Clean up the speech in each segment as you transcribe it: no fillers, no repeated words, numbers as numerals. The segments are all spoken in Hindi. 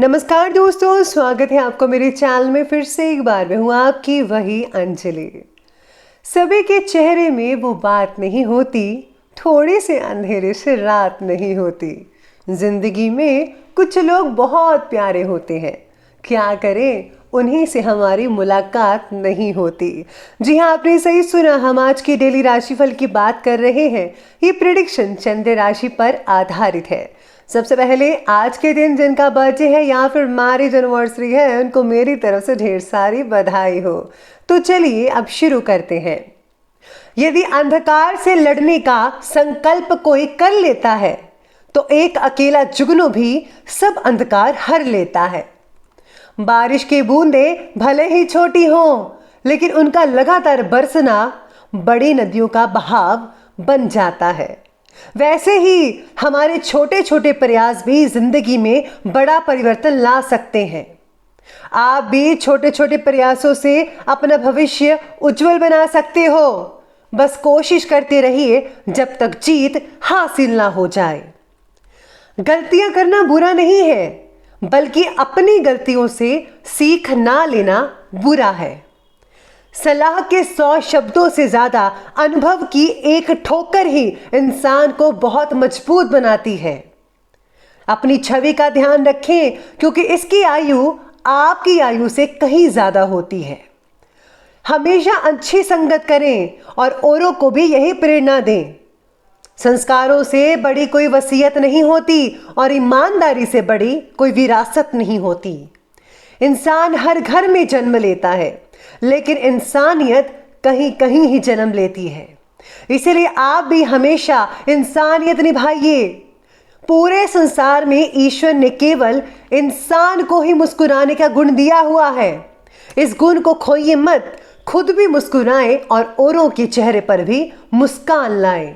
नमस्कार दोस्तों, स्वागत है आपको मेरे चैनल में। फिर से एक बार मैं हूँ आपकी वही अंजलि। सभी के चेहरे में वो बात नहीं होती, थोड़े से अंधेरे से रात नहीं होती। जिंदगी में कुछ लोग बहुत प्यारे होते हैं, क्या करें उन्हीं से हमारी मुलाकात नहीं होती। जी हाँ, आपने सही सुना, हम आज की डेली राशिफल की बात कर रहे हैं। ये प्रेडिक्शन चंद्र राशि पर आधारित है। सबसे पहले आज के दिन जिनका बर्थडे है या फिर मैरिज एनिवर्सरी है, उनको मेरी तरफ से ढेर सारी बधाई हो। तो चलिए अब शुरू करते हैं। यदि अंधकार से लड़ने का संकल्प कोई कर लेता है तो एक अकेला जुगनू भी सब अंधकार हर लेता है। बारिश की बूंदें भले ही छोटी हों, लेकिन उनका लगातार बरसना बड़ी नदियों का बहाव बन जाता है। वैसे ही हमारे छोटे छोटे प्रयास भी जिंदगी में बड़ा परिवर्तन ला सकते हैं। आप भी छोटे छोटे प्रयासों से अपना भविष्य उज्जवल बना सकते हो। बस कोशिश करते रहिए जब तक जीत हासिल ना हो जाए। गलतियां करना बुरा नहीं है, बल्कि अपनी गलतियों से सीख ना लेना बुरा है। सलाह के 100 शब्दों से ज्यादा अनुभव की एक ठोकर ही इंसान को बहुत मजबूत बनाती है। अपनी छवि का ध्यान रखें, क्योंकि इसकी आयु आपकी आयु से कहीं ज्यादा होती है। हमेशा अच्छी संगत करें और औरों को भी यही प्रेरणा दें। संस्कारों से बड़ी कोई वसीयत नहीं होती और ईमानदारी से बड़ी कोई विरासत नहीं होती। इंसान हर घर में जन्म लेता है, लेकिन इंसानियत कहीं कहीं ही जन्म लेती है। इसीलिए आप भी हमेशा इंसानियत निभाइए। पूरे संसार में ईश्वर ने केवल इंसान को ही मुस्कुराने का गुण दिया हुआ है। इस गुण को खोइए मत, खुद भी मुस्कुराएं और औरों के चेहरे पर भी मुस्कान लाएं।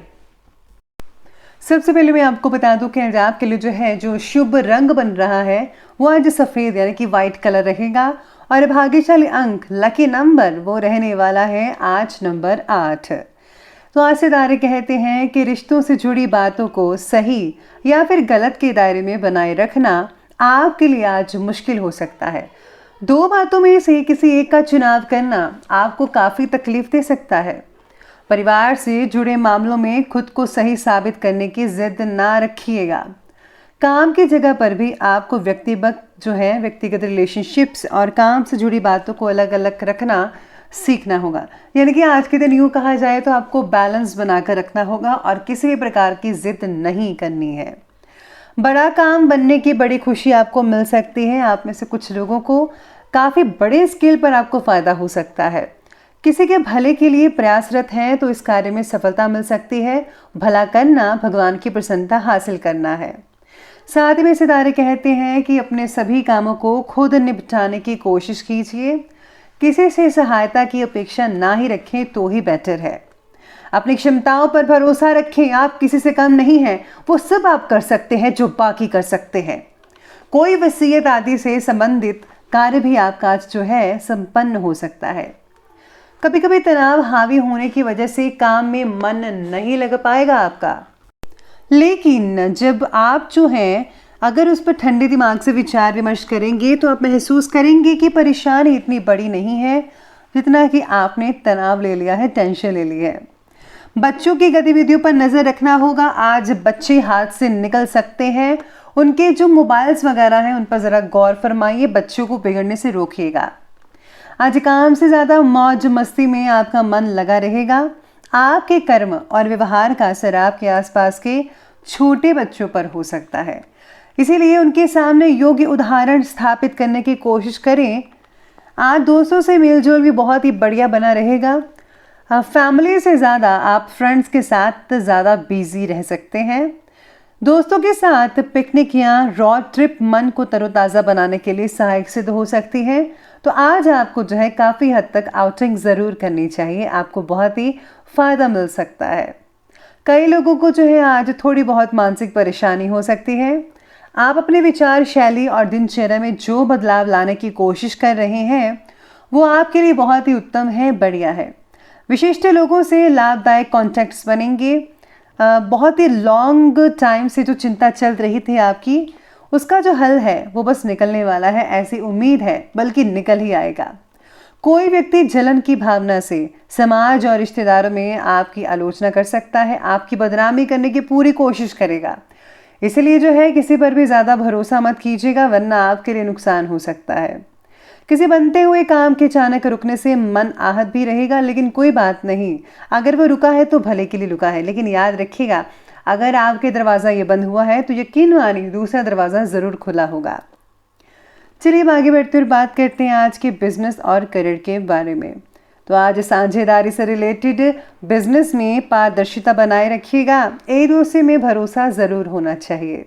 सबसे पहले मैं आपको बता दूं कि आज आपके लिए जो शुभ रंग बन रहा है वो आज सफ़ेद यानी कि वाइट कलर रहेगा। और भाग्यशाली अंक, लकी नंबर, वो रहने वाला है आज नंबर 8। तो आज सितारे कहते हैं कि रिश्तों से जुड़ी बातों को सही या फिर गलत के दायरे में बनाए रखना आपके लिए आज मुश्किल हो सकता है। दो बातों में से किसी एक का चुनाव करना आपको काफ़ी तकलीफ दे सकता है। परिवार से जुड़े मामलों में खुद को सही साबित करने की जिद ना रखिएगा। काम की जगह पर भी आपको व्यक्तिगत रिलेशनशिप्स और काम से जुड़ी बातों को अलग अलग रखना सीखना होगा। यानी कि आज के दिन यूँ कहा जाए तो आपको बैलेंस बनाकर रखना होगा और किसी भी प्रकार की जिद नहीं करनी है। बड़ा काम बनने की बड़ी खुशी आपको मिल सकती है। आप में से कुछ लोगों को काफ़ी बड़े स्केल पर आपको फ़ायदा हो सकता है। किसी के भले के लिए प्रयासरत हैं तो इस कार्य में सफलता मिल सकती है। भला करना भगवान की प्रसन्नता हासिल करना है। साथ में सितारे कहते हैं कि अपने सभी कामों को खुद निपटाने की कोशिश कीजिए। किसी से सहायता की अपेक्षा ना ही रखें तो ही बेटर है। अपनी क्षमताओं पर भरोसा रखें। आप किसी से कम नहीं हैं, वो सब आप कर सकते हैं जो बाकी कर सकते हैं। कोई वसीयत आदि से संबंधित कार्य भी आपका आज संपन्न हो सकता है। कभी कभी तनाव हावी होने की वजह से काम में मन नहीं लग पाएगा आपका, लेकिन जब आप अगर उस पर ठंडे दिमाग से विचार विमर्श करेंगे तो आप महसूस करेंगे कि परेशानी इतनी बड़ी नहीं है जितना कि आपने तनाव ले लिया है, टेंशन ले ली है। बच्चों की गतिविधियों पर नज़र रखना होगा। आज बच्चे हाथ से निकल सकते हैं। उनके जो मोबाइल्स वगैरह हैं उन पर ज़रा गौर फरमाइए, बच्चों को बिगड़ने से रोकिएगा। आज काम से ज़्यादा मौज मस्ती में आपका मन लगा रहेगा। आपके कर्म और व्यवहार का असर आपके आसपास के छोटे बच्चों पर हो सकता है, इसीलिए उनके सामने योग्य उदाहरण स्थापित करने की कोशिश करें। आज दोस्तों से मेलजोल भी बहुत ही बढ़िया बना रहेगा। फैमिली से ज़्यादा आप फ्रेंड्स के साथ ज़्यादा बिजी रह सकते हैं। दोस्तों के साथ पिकनिक या रोड ट्रिप मन को तरोताज़ा बनाने के लिए सहायक सिद्ध हो सकती है। तो आज आपको काफ़ी हद तक आउटिंग ज़रूर करनी चाहिए, आपको बहुत ही फ़ायदा मिल सकता है। कई लोगों को आज थोड़ी बहुत मानसिक परेशानी हो सकती है। आप अपने विचार शैली और दिनचर्या में जो बदलाव लाने की कोशिश कर रहे हैं वो आपके लिए बहुत ही उत्तम है, बढ़िया है। विशिष्ट लोगों से लाभदायक कॉन्टैक्ट्स बनेंगे। बहुत ही लॉन्ग टाइम से जो चिंता चल रही थी आपकी, उसका जो हल है वो बस निकलने वाला है, ऐसी उम्मीद है, बल्कि निकल ही आएगा। कोई व्यक्ति जलन की भावना से समाज और रिश्तेदारों में आपकी आलोचना कर सकता है, आपकी बदनामी करने की पूरी कोशिश करेगा। इसलिए जो है किसी पर भी ज़्यादा भरोसा मत कीजिएगा, वरना आपके लिए नुकसान हो सकता है। किसी बनते हुए काम के अचानक रुकने से मन आहत भी रहेगा, लेकिन कोई बात नहीं, अगर वो रुका है तो भले के लिए रुका है। लेकिन याद रखिएगा, अगर आपके दरवाज़ा ये बंद हुआ है तो यकीन मानिए दूसरा दरवाज़ा ज़रूर खुला होगा। चलिए अब आगे बढ़ते हुए बात करते हैं आज के बिजनेस और करियर के बारे में। तो आज साझेदारी से रिलेटेड बिजनेस में पारदर्शिता बनाए रखिएगा, एक दूसरे में भरोसा ज़रूर होना चाहिए।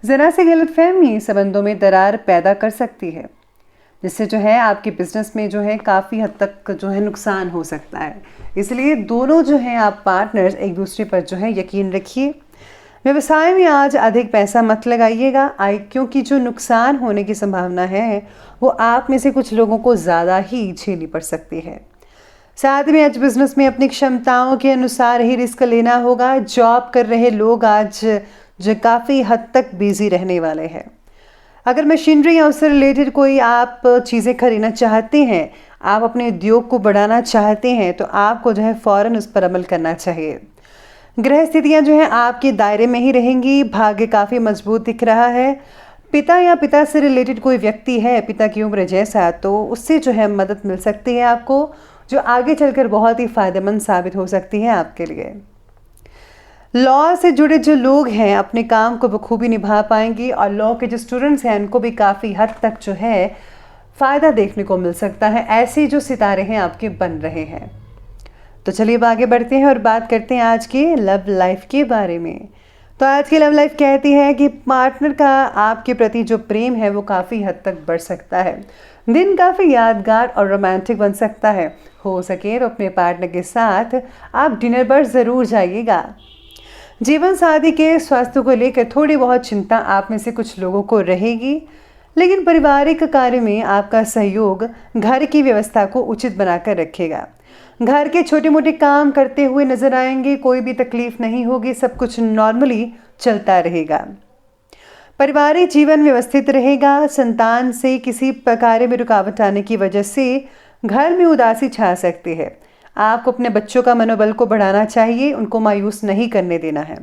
ज़रा सी गलतफहमी संबंधों में दरार पैदा कर सकती है, जिससे जो है आपके बिजनेस में जो है काफ़ी हद तक जो है नुकसान हो सकता है। इसलिए दोनों जो हैं आप पार्टनर्स एक दूसरे पर जो है यकीन रखिए। व्यवसाय में आज अधिक पैसा मत लगाइएगा, क्योंकि जो नुकसान होने की संभावना है वो आप में से कुछ लोगों को ज़्यादा ही झेलनी पड़ सकती है। साथ में आज बिजनेस में अपनी क्षमताओं के अनुसार ही रिस्क लेना होगा। जॉब कर रहे लोग आज जो काफ़ी हद तक बिजी रहने वाले हैं। अगर मशीनरी या उससे रिलेटेड कोई आप चीज़ें खरीदना चाहते हैं, आप अपने उद्योग को बढ़ाना चाहते हैं, तो आपको जो है फ़ौरन उस पर अमल करना चाहिए। ग्रह स्थितियाँ जो हैं आपके दायरे में ही रहेंगी। भाग्य काफ़ी मजबूत दिख रहा है। पिता या पिता से रिलेटेड कोई व्यक्ति है, पिता की उम्र जैसा, तो उससे जो है मदद मिल सकती है आपको, जो आगे चलकर बहुत ही फ़ायदेमंद साबित हो सकती है आपके लिए। लॉ से जुड़े जो लोग हैं अपने काम को बखूबी निभा पाएंगे, और लॉ के जो स्टूडेंट्स हैं उनको भी काफ़ी हद तक जो है फ़ायदा देखने को मिल सकता है। ऐसे जो सितारे हैं आपके बन रहे हैं। तो चलिए अब आगे बढ़ते हैं और बात करते हैं आज के लव लाइफ के बारे में। तो आज की लव लाइफ कहती है कि पार्टनर का आपके प्रति जो प्रेम है वो काफ़ी हद तक बढ़ सकता है। दिन काफ़ी यादगार और रोमांटिक बन सकता है। हो सके तो अपने पार्टनर के साथ आप डिनर पर ज़रूर जाइएगा। जीवन साथी के स्वास्थ्य को लेकर थोड़ी बहुत चिंता आप में से कुछ लोगों को रहेगी, लेकिन पारिवारिक कार्य में आपका सहयोग घर की व्यवस्था को उचित बनाकर रखेगा। घर के छोटे मोटे काम करते हुए नजर आएंगे, कोई भी तकलीफ नहीं होगी, सब कुछ नॉर्मली चलता रहेगा। पारिवारिक जीवन व्यवस्थित रहेगा। संतान से किसी प्रकार में रुकावट आने की वजह से घर में उदासी छा सकती है। आपको अपने बच्चों का मनोबल को बढ़ाना चाहिए, उनको मायूस नहीं करने देना है।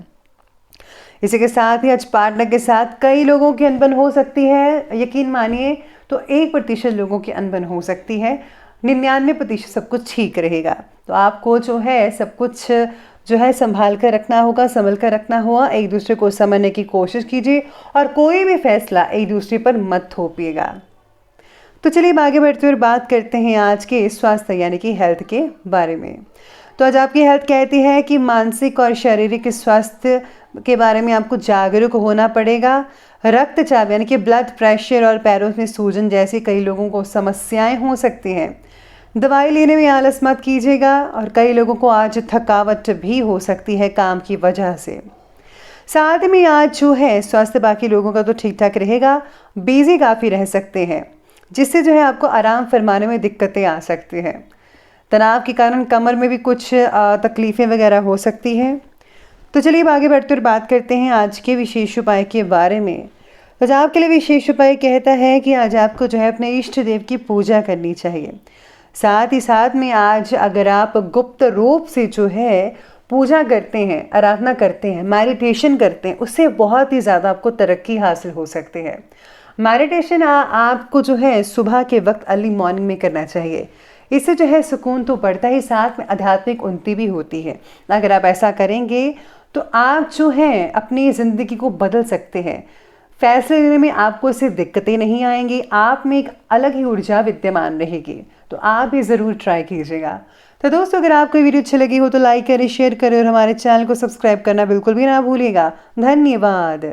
इसी के साथ ही आज पार्टनर के साथ कई लोगों की अनबन हो सकती है। यकीन मानिए तो 1% लोगों की अनबन हो सकती है, 99% सब कुछ ठीक रहेगा। तो आपको जो है सब कुछ जो है संभाल कर रखना होगा, संभल कर रखना होगा। एक दूसरे को समझने की कोशिश कीजिए और कोई भी फैसला एक दूसरे पर मत थोपिएगा। तो चलिए अब आगे बढ़ते हुए बात करते हैं आज के स्वास्थ्य यानी कि हेल्थ के बारे में। तो आज आपकी हेल्थ कहती है कि मानसिक और शारीरिक स्वास्थ्य के बारे में आपको जागरूक होना पड़ेगा। रक्तचाप यानी कि ब्लड प्रेशर और पैरों में सूजन जैसी कई लोगों को समस्याएं हो सकती हैं। दवाई लेने में आलस मत कीजिएगा, और कई लोगों को आज थकावट भी हो सकती है काम की वजह से। साथ में आज जो है स्वास्थ्य बाकी लोगों का तो ठीक ठाक रहेगा, बिजी काफ़ी रह सकते हैं, जिससे जो है आपको आराम फरमाने में दिक्कतें आ सकती हैं। तनाव के कारण कमर में भी कुछ तकलीफ़ें वगैरह हो सकती हैं। तो चलिए अब आगे बढ़ते हुए बात करते हैं आज के विशेष उपाय के बारे में। तो आपके लिए विशेष उपाय कहता है कि आज आपको जो है अपने इष्ट देव की पूजा करनी चाहिए। साथ ही साथ में आज अगर आप गुप्त रूप से जो है पूजा करते हैं, आराधना करते हैं, मेडिटेशन करते हैं, उससे बहुत ही ज़्यादा आपको तरक्की हासिल हो सकती है। मेडिटेशन आपको जो है सुबह के वक्त अर्ली मॉर्निंग में करना चाहिए। इससे जो है सुकून तो बढ़ता ही, साथ में आध्यात्मिक उन्नति भी होती है। अगर आप ऐसा करेंगे तो आप जो है अपनी ज़िंदगी को बदल सकते हैं। फैसले लेने में आपको सिर्फ दिक्कतें नहीं आएंगी, आप में एक अलग ही ऊर्जा विद्यमान रहेगी। तो आप भी ज़रूर ट्राई कीजिएगा। तो दोस्तों, अगर आपको वीडियो अच्छी लगी हो तो लाइक करें, शेयर करें और हमारे चैनल को सब्सक्राइब करना बिल्कुल भी ना भूलिएगा। धन्यवाद।